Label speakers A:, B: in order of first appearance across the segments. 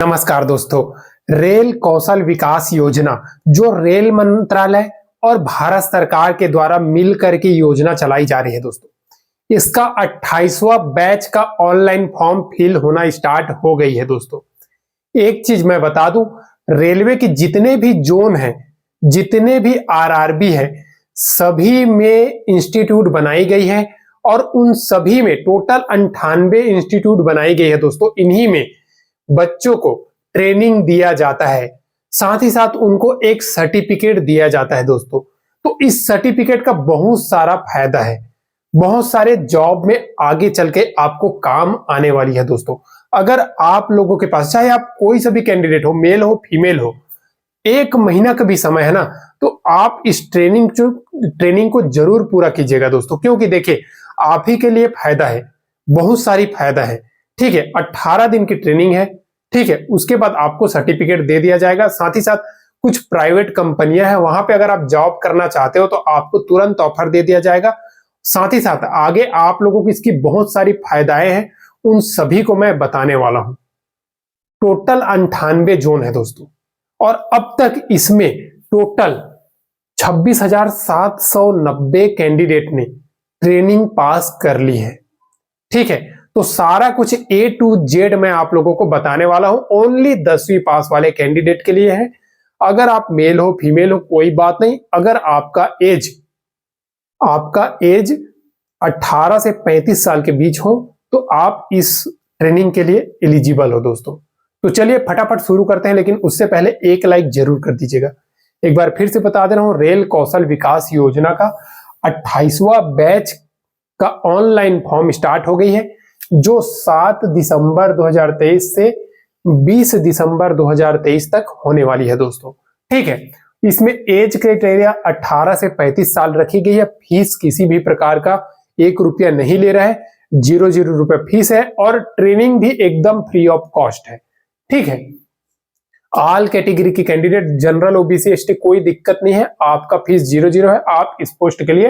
A: नमस्कार दोस्तों। रेल कौशल विकास योजना जो रेल मंत्रालय और भारत सरकार के द्वारा मिलकर के योजना चलाई जा रही है दोस्तों, इसका 28वां बैच का ऑनलाइन फॉर्म फिल होना स्टार्ट हो गई है दोस्तों। एक चीज मैं बता दूं, रेलवे के जितने भी जोन हैं, जितने भी आरआरबी है, सभी में इंस्टीट्यूट बनाई गई है और उन सभी में टोटल 98 इंस्टीट्यूट बनाई गई है दोस्तों। इन्हीं में बच्चों को ट्रेनिंग दिया जाता है, साथ ही साथ उनको एक सर्टिफिकेट दिया जाता है दोस्तों। तो इस सर्टिफिकेट का बहुत सारा फायदा है, बहुत सारे जॉब में आगे चल के आपको काम आने वाली है दोस्तों। अगर आप लोगों के पास, चाहे आप कोई सा भी कैंडिडेट हो, मेल हो फीमेल हो, 1 महीना का भी समय है ना, तो आप इस ट्रेनिंग को जरूर पूरा कीजिएगा दोस्तों, क्योंकि देखिए आप ही के लिए फायदा है, बहुत सारी फायदा है। ठीक है, 18 दिन की ट्रेनिंग है। ठीक है, उसके बाद आपको सर्टिफिकेट दे दिया जाएगा। साथ ही साथ कुछ प्राइवेट कंपनियां हैं, वहां पे अगर आप जॉब करना चाहते हो तो आपको तुरंत ऑफर दे दिया जाएगा। साथ ही साथ आगे आप लोगों की इसकी बहुत सारी फायदाएं हैं, उन सभी को मैं बताने वाला हूं। टोटल 98 जोन है दोस्तों, और अब तक इसमें टोटल 26,790 कैंडिडेट ने ट्रेनिंग पास कर ली है। ठीक है, तो सारा कुछ A to Z मैं आप लोगों को बताने वाला हूं। ओनली 10वीं पास वाले कैंडिडेट के लिए है। अगर आप मेल हो फीमेल हो कोई बात नहीं। अगर आपका एज 18 से 35 साल के बीच हो तो आप इस ट्रेनिंग के लिए एलिजिबल हो दोस्तों। तो चलिए फटाफट शुरू करते हैं, लेकिन उससे पहले एक लाइक जरूर कर दीजिएगा। एक बार फिर से बता दे रहा हूं, रेल कौशल विकास योजना का 28वां बैच का ऑनलाइन फॉर्म स्टार्ट हो गई है, जो 7 दिसंबर 2023 से 20 दिसंबर 2023 तक होने वाली है दोस्तों। ठीक है, इसमें एज क्राइटेरिया 18 से 35 साल रखी गई है। फीस किसी भी प्रकार का 1 रुपया नहीं ले रहा है, 0 रुपए फीस है, और ट्रेनिंग भी एकदम फ्री ऑफ कॉस्ट है। ठीक है, ऑल कैटेगरी की कैंडिडेट, जनरल ओबीसी एसटी कोई दिक्कत नहीं है, आपका फीस 0 है। आप इस पोस्ट के लिए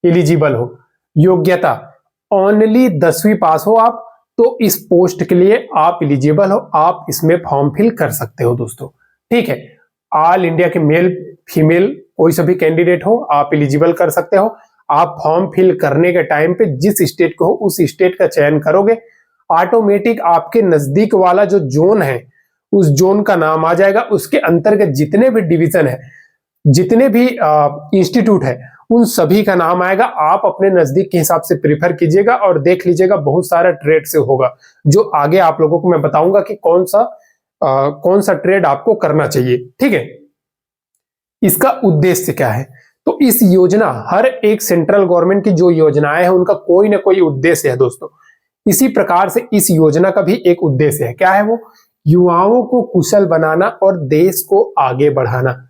A: एलिजिबल हो। योग्यता ओनली 10वीं पास हो आप, तो इस पोस्ट के लिए आप एलिजिबल हो, आप इसमें फॉर्म फिल कर सकते हो दोस्तों। ठीक है, ऑल इंडिया के मेल फीमेल कोई सा भी कैंडिडेट हो आप एलिजिबल कर सकते हो। आप फॉर्म फिल करने के टाइम पे जिस स्टेट को हो उस स्टेट का चयन करोगे, ऑटोमेटिक आपके नजदीक वाला जो जोन है उस जोन का नाम आ जाएगा। उसके अंतर्गत जितने भी डिवीजन है, जितने भी इंस्टीट्यूट है, उन सभी का नाम आएगा। आप अपने नजदीक के हिसाब से प्रीफर कीजिएगा और देख लीजिएगा, बहुत सारा ट्रेड से होगा, जो आगे आप लोगों को मैं बताऊंगा कि कौन सा ट्रेड आपको करना चाहिए। ठीक है, इसका उद्देश्य क्या है? तो इस योजना, हर एक सेंट्रल गवर्नमेंट की जो योजनाएं हैं उनका कोई ना कोई उद्देश्य है दोस्तों। इसी प्रकार से इस योजना का भी एक उद्देश्य है। क्या है वो? युवाओं को कुशल बनाना और देश को आगे बढ़ाना।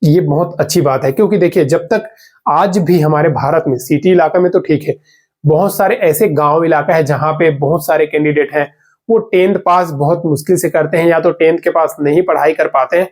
A: ये बहुत अच्छी बात है, क्योंकि देखिए जब तक आज भी हमारे भारत में, सिटी इलाका में तो ठीक है, बहुत सारे ऐसे गांव इलाका है जहां पे बहुत सारे कैंडिडेट हैं, वो 10th पास बहुत मुश्किल से करते हैं, या तो 10th के पास नहीं पढ़ाई कर पाते हैं।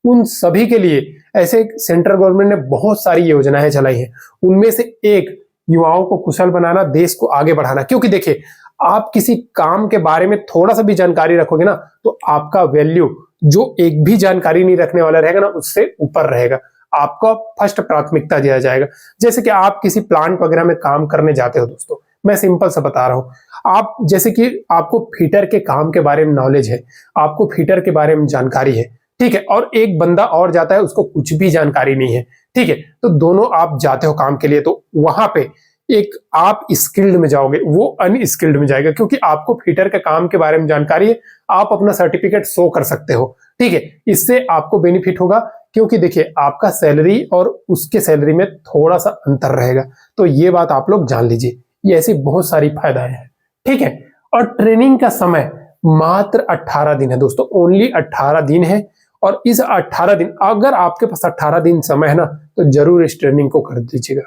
A: उन सभी के लिए ऐसे सेंट्रल गवर्नमेंट ने बहुत सारी योजनाएं चलाई हैं। उनमें से एक युवाओं को कुशल बनाना, देश को आगे बढ़ाना। क्योंकि देखिए आप किसी काम के बारे में थोड़ा सा भी जानकारी रखोगे ना, तो आपका वैल्यू जो एक भी जानकारी नहीं रखने वाला रहेगा ना, उससे ऊपर रहेगा। आपको फर्स्ट प्राथमिकता दिया जाएगा। जैसे कि आप किसी प्लांट वगैरह में काम करने जाते हो दोस्तों, मैं सिंपल सा बता रहा हूं, आप जैसे कि आपको फीटर के काम के बारे में नॉलेज है, आपको फीटर के बारे में जानकारी है, ठीक है, और एक बंदा और जाता है उसको कुछ भी जानकारी नहीं है। ठीक है, तो दोनों आप जाते हो काम के लिए, तो वहां पे एक आप स्किल्ड में जाओगे, वो अनस्किल्ड में जाएगा, क्योंकि आपको फीटर के काम के बारे में जानकारी है, आप अपना सर्टिफिकेट शो कर सकते हो। ठीक है, इससे आपको बेनिफिट होगा, क्योंकि देखिए आपका सैलरी और उसके सैलरी में थोड़ा सा अंतर रहेगा। तो ये बात आप लोग जान लीजिए, ये ऐसी बहुत सारी फायदाएं हैं। ठीक है, और ट्रेनिंग का समय मात्र 18 दिन है दोस्तों, ओनली 18 दिन है। और इस 18 दिन, अगर आपके पास 18 दिन समय है ना, तो जरूर इस ट्रेनिंग को कर दीजिएगा,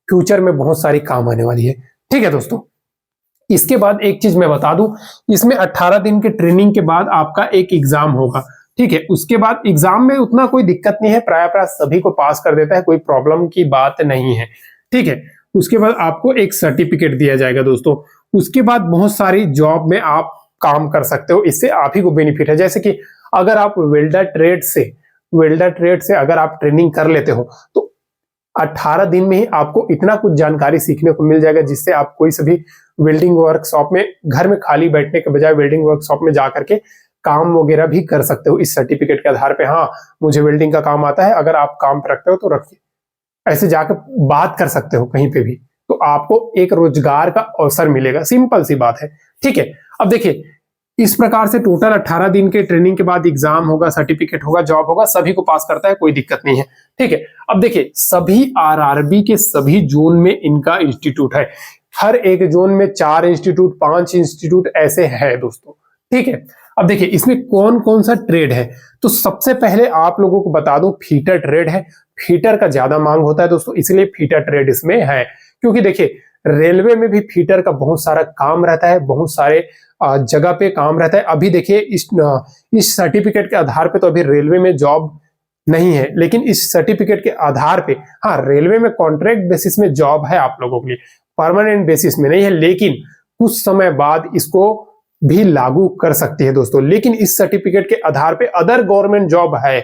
A: फ्यूचर में बहुत सारी काम आने वाली है। ठीक है दोस्तों, इसके बाद एक चीज मैं बता दूं, इसमें 18 दिन की ट्रेनिंग के बाद आपका एक एग्जाम होगा। ठीक है, उसके बाद एग्जाम में उतना कोई दिक्कत नहीं है, प्राय सभी को पास कर देता है, कोई प्रॉब्लम की बात नहीं है। ठीक है, उसके बाद आपको एक सर्टिफिकेट दिया जाएगा दोस्तों। उसके बाद बहुत सारी जॉब में आप काम कर सकते हो, इससे आप ही को बेनिफिट है। जैसे कि अगर आप वेल्डर ट्रेड से अगर आप ट्रेनिंग कर लेते हो तो 18 दिन में ही आपको इतना कुछ जानकारी सीखने को मिल जाएगा, जिससे आप कोई से भी वेल्डिंग वर्कशॉप में, घर में खाली बैठने के बजाय वेल्डिंग वर्कशॉप में जा करके काम वगैरह भी कर सकते हो इस सर्टिफिकेट के आधार पे। हाँ, मुझे वेल्डिंग का काम आता है, अगर आप काम पे रखते हो तो रखिए, ऐसे जाकर बात कर सकते हो कहीं पे भी, तो आपको एक रोजगार का अवसर मिलेगा। सिंपल सी बात है, ठीक है। अब देखिए, इस प्रकार से टोटल 18 दिन के ट्रेनिंग के बाद एग्जाम होगा, सर्टिफिकेट होगा, जॉब होगा, सभी को पास करता है, कोई दिक्कत नहीं है, ठीक है। अब देखिए, सभी आरआरबी के सभी जोन में इनका इंस्टीट्यूट है, हर एक जोन में 4 इंस्टीट्यूट, 5 इंस्टीट्यूट ऐसे है दोस्तों, ठीक है। अब देखिए, इसमें कौन कौन सा ट्रेड है, तो सबसे पहले आप लोगों को बता दूं, फीटर ट्रेड है। फीटर का ज्यादा मांग होता है दोस्तों, इसलिए फीटर ट्रेड इसमें है। क्योंकि देखिए, रेलवे में भी फीटर का बहुत सारा काम रहता है, बहुत सारे जगह पे काम रहता है। अभी देखिए, इस सर्टिफिकेट के आधार पे तो अभी रेलवे में जॉब नहीं है, लेकिन इस सर्टिफिकेट के आधार पे, हाँ, रेलवे में कॉन्ट्रैक्ट बेसिस में जॉब है आप लोगों के लिए, परमानेंट बेसिस में नहीं है, लेकिन कुछ समय बाद इसको भी लागू कर सकती है दोस्तों। लेकिन इस सर्टिफिकेट के आधार पे अदर गवर्नमेंट जॉब है,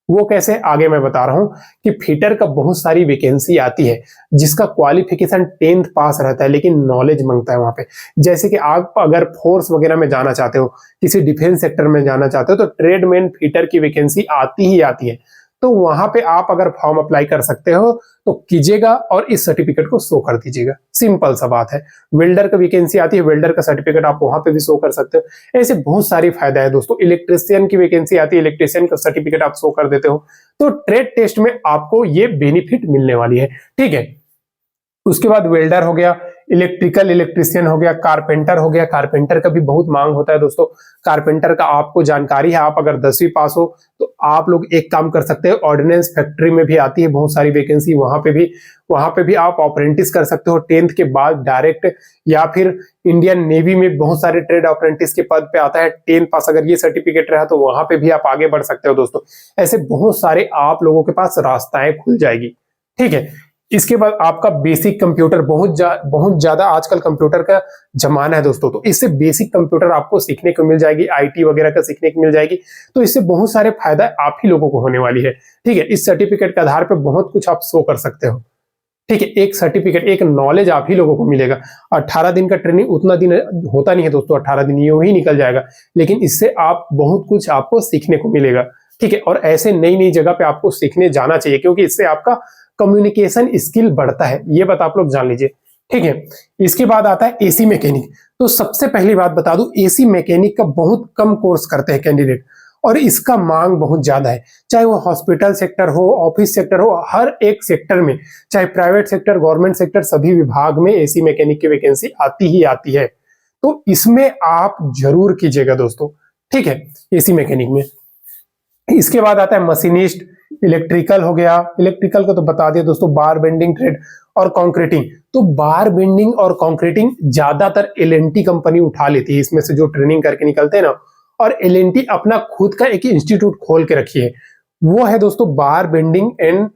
A: वो कैसे, आगे मैं बता रहा हूं कि फीटर का बहुत सारी वैकेंसी आती है, जिसका क्वालिफिकेशन 10th पास रहता है, लेकिन नॉलेज मांगता है वहां पे। जैसे कि आप अगर फोर्स वगैरह में जाना चाहते हो, किसी डिफेंस सेक्टर में जाना चाहते हो, तो ट्रेडमैन फीटर की वैकेंसी आती ही आती है। तो वहां पे आप अगर फॉर्म अप्लाई कर सकते हो तो कीजिएगा और इस सर्टिफिकेट को शो कर दीजिएगा, सिंपल सा बात है। वेल्डर का वैकेंसी आती है, वेल्डर का सर्टिफिकेट आप वहां पे भी शो कर सकते हो। ऐसे बहुत सारी फायदा है दोस्तों। इलेक्ट्रिशियन की वैकेंसी आती है, इलेक्ट्रिशियन का सर्टिफिकेट आप शो कर देते हो, तो ट्रेड टेस्ट में आपको ये बेनिफिट मिलने वाली है, ठीक है। उसके बाद वेल्डर हो गया, इलेक्ट्रिकल इलेक्ट्रिशियन हो गया, कारपेंटर हो गया। कारपेंटर का भी बहुत मांग होता है दोस्तों। कारपेंटर का आपको जानकारी है, आप अगर 10वीं पास हो तो आप लोग एक काम कर सकते हो, ऑर्डिनेंस फैक्ट्री में भी आती है बहुत सारी वैकेंसी, वहां पे भी आप अप्रेंटिस कर सकते हो 10th के बाद डायरेक्ट, या फिर इंडियन नेवी में बहुत सारे ट्रेड अप्रेंटिस के पद पे आता है 10th पास, अगर ये सर्टिफिकेट रहा तो वहां पे भी आप आगे बढ़ सकते हो दोस्तों। ऐसे बहुत सारे आप लोगों के पास रास्ताएं खुल जाएगी, ठीक है। इसके बाद आपका बेसिक कंप्यूटर, बहुत ज्यादा आजकल कंप्यूटर का जमाना है दोस्तों, तो इससे बेसिक कंप्यूटर आपको सीखने को मिल जाएगी, आईटी वगैरह का सीखने को मिल जाएगी, तो इससे बहुत सारे फायदा आप ही लोगों को होने वाली है, ठीक है। इस सर्टिफिकेट के आधार पर बहुत कुछ आप शो कर सकते हो, ठीक है। एक सर्टिफिकेट, एक नॉलेज आप ही लोगों को मिलेगा। 18 दिन का ट्रेनिंग उतना दिन होता नहीं है दोस्तों, 18 दिन यूं ही निकल जाएगा, लेकिन इससे आप बहुत कुछ आपको सीखने को मिलेगा, ठीक है। और ऐसे नई नई जगह पे आपको सीखने जाना चाहिए, क्योंकि इससे आपका कम्युनिकेशन स्किल बढ़ता है, ये बात आप लोग जान लीजिए, ठीक है। इसके बाद आता है एसी मैकेनिक। तो सबसे पहली बात बता दूं, एसी मैकेनिक का बहुत कम कोर्स करते हैं कैंडिडेट, और इसका मांग बहुत ज्यादा है। चाहे वो हॉस्पिटल सेक्टर हो, ऑफिस सेक्टर हो, हर एक सेक्टर में, चाहे प्राइवेट सेक्टर, गवर्नमेंट सेक्टर, सभी विभाग में एसी मैकेनिक की वैकेंसी आती ही आती है। तो इसमें आप जरूर कीजिएगा दोस्तों, ठीक है, एसी मैकेनिक में। इसके बाद आता है मशीनिस्ट, इलेक्ट्रिकल हो गया। इलेक्ट्रिकल को तो बता दिया दोस्तों, बार बेंडिंग ट्रेड और कंक्रीटिंग। तो बार बेंडिंग और कंक्रीटिंग ज्यादातर एलएनटी कंपनी उठा लेती है, इसमें से जो ट्रेनिंग करके निकलते हैं ना। और एलएनटी अपना खुद का एक इंस्टीट्यूट खोल के रखी है, वो है दोस्तों बार बेंडिंग एंड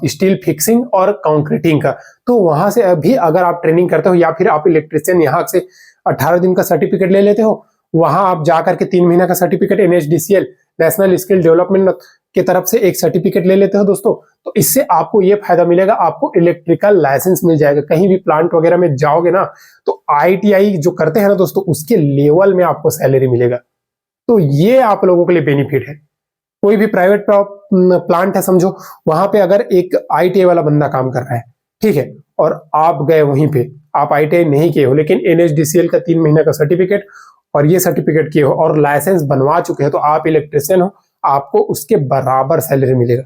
A: स्टील फिक्सिंग और कंक्रीटिंग का। तो वहां से अभी अगर आप ट्रेनिंग करते हो, या फिर आप इलेक्ट्रिशियन यहाँ से 18 दिन का सर्टिफिकेट ले लेते हो, वहां आप जाकर के 3 महीना का certificate NSDCL, national skill development की तरफ से एक सर्टिफिकेट ले लेते हो दोस्तों, तो इससे आपको ये फायदा मिलेगा, आपको इलेक्ट्रिकल लाइसेंस मिल जाएगा। कहीं भी प्लांट वगैरह में जाओगे ना, तो ITI जो करते हैं ना दोस्तों, उसके लेवल में आपको सैलरी मिलेगा। तो ये आप लोगों के लिए बेनिफिट है। कोई भी प्राइवेट प्लांट है समझो, वहां पे अगर एक ITI वाला बंदा काम कर रहा है, ठीक है, और आप गए वहीं पे, आप ITI नहीं किए हो, लेकिन NSDCL का 3 महीना का सर्टिफिकेट और ये सर्टिफिकेट किए हो और लाइसेंस बनवा चुके हो, तो आप इलेक्ट्रिशियन हो, आपको उसके बराबर सैलरी मिलेगा।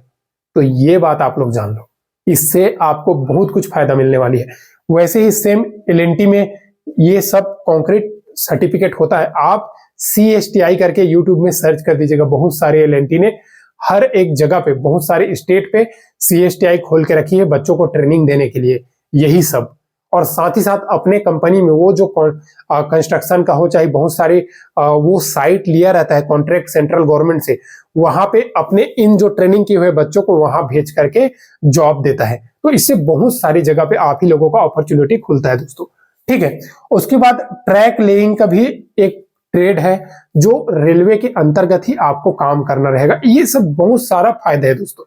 A: तो ये बात आप लोग जान लो, इससे आपको बहुत कुछ फायदा मिलने वाली है। वैसे ही सेम LNT में ये सब कंक्रीट सर्टिफिकेट होता है। आप CSTI करके YouTube में सर्च कर दीजिएगा, बहुत सारे LNT ने हर एक जगह पे, बहुत सारे स्टेट पे CSTI खोल के रखी है बच्चों को ट्रेनिंग देने के लिए, यही सब। और साथ ही साथ अपने कंपनी में वो जो कंस्ट्रक्शन का हो, चाहे बहुत सारे वो साइट लिया रहता है कॉन्ट्रैक्ट सेंट्रल गवर्नमेंट से, वहां पे अपने इन जो ट्रेनिंग किए हुए बच्चों को वहां भेज करके जॉब देता है। तो इससे बहुत सारी जगह पे आप ही लोगों का अपॉर्चुनिटी खुलता है दोस्तों, ठीक है। उसके बाद ट्रैक लेइंग का भी एक ट्रेड है, जो रेलवे के अंतर्गत ही आपको काम करना रहेगा। ये सब बहुत सारा फायदा है दोस्तों,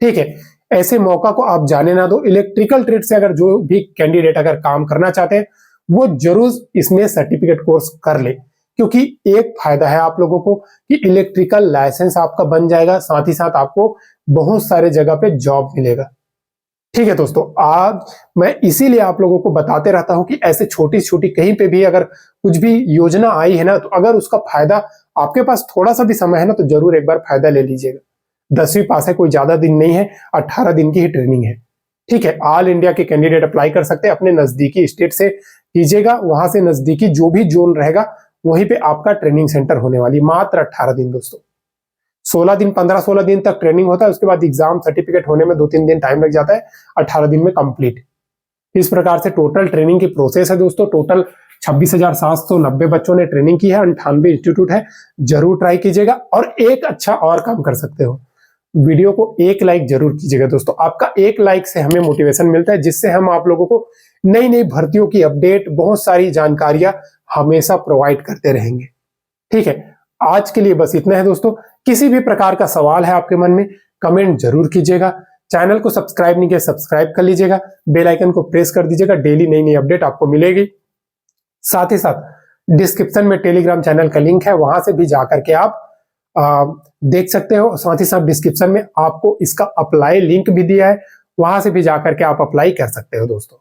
A: ठीक है। ऐसे मौका को आप जाने ना दो। इलेक्ट्रिकल ट्रेड से अगर जो भी कैंडिडेट अगर काम करना चाहते हैं वो जरूर इसमें सर्टिफिकेट कोर्स कर ले, क्योंकि एक फायदा है आप लोगों को कि इलेक्ट्रिकल लाइसेंस आपका बन जाएगा, साथ ही साथ आपको बहुत सारे जगह पे जॉब मिलेगा, ठीक है दोस्तों। आज मैं इसीलिए आप लोगों को बताते रहता हूं कि ऐसे छोटी छोटी कहीं पे भी अगर कुछ भी योजना आई है ना, तो अगर उसका फायदा आपके पास थोड़ा सा भी समय है ना, तो जरूर एक बार फायदा ले लीजिएगा। 10वीं पास है, कोई ज्यादा दिन नहीं है, 18 दिन की ही ट्रेनिंग है, ठीक है। ऑल इंडिया के कैंडिडेट अप्लाई कर सकते हैं, अपने नजदीकी स्टेट से कीजिएगा, वहां से नजदीकी जो भी जोन रहेगा वहीं पे आपका ट्रेनिंग सेंटर होने वाली। मात्र 18 दिन दोस्तों, 16 दिन 15-16 दिन तक ट्रेनिंग होता है, उसके बाद एग्जाम सर्टिफिकेट होने में 2-3 दिन टाइम लग जाता है, 18 दिन में कंप्लीट। इस प्रकार से टोटल ट्रेनिंग की प्रोसेस है दोस्तों। टोटल 26,790 बच्चों ने ट्रेनिंग की है, 98 इंस्टीट्यूट है। जरूर ट्राई कीजिएगा। और एक अच्छा और काम कर सकते हो, वीडियो को एक लाइक जरूर कीजिएगा दोस्तों। आपका एक लाइक से हमें मोटिवेशन मिलता है, जिससे हम आप लोगों को नई नई भर्तियों की अपडेट, बहुत सारी जानकारियां हमेशा प्रोवाइड करते रहेंगे, ठीक है। आज के लिए बस इतना है दोस्तों। किसी भी प्रकार का सवाल है आपके मन में, कमेंट जरूर कीजिएगा। चैनल को सब्सक्राइब नहीं किया, सब्सक्राइब कर लीजिएगा, बेल आइकन को प्रेस कर दीजिएगा, डेली नई नई अपडेट आपको मिलेगी। साथ ही साथ डिस्क्रिप्शन में टेलीग्राम चैनल का लिंक है, वहां से भी जाकर के आप देख सकते हो। साथ ही साथ डिस्क्रिप्शन में आपको इसका अप्लाई लिंक भी दिया है, वहां से भी जाकर के आप अप्लाई कर सकते हो दोस्तों,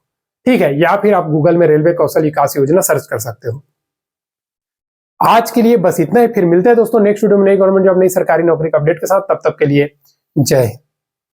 A: ठीक है। या फिर आप गूगल में रेलवे कौशल विकास योजना सर्च कर सकते हो। आज के लिए बस इतना ही, फिर मिलते हैं दोस्तों नेक्स्ट वीडियो में नई गवर्नमेंट जॉब, नई सरकारी नौकरी का अपडेट के साथ। तब तक के लिए जय हिंद।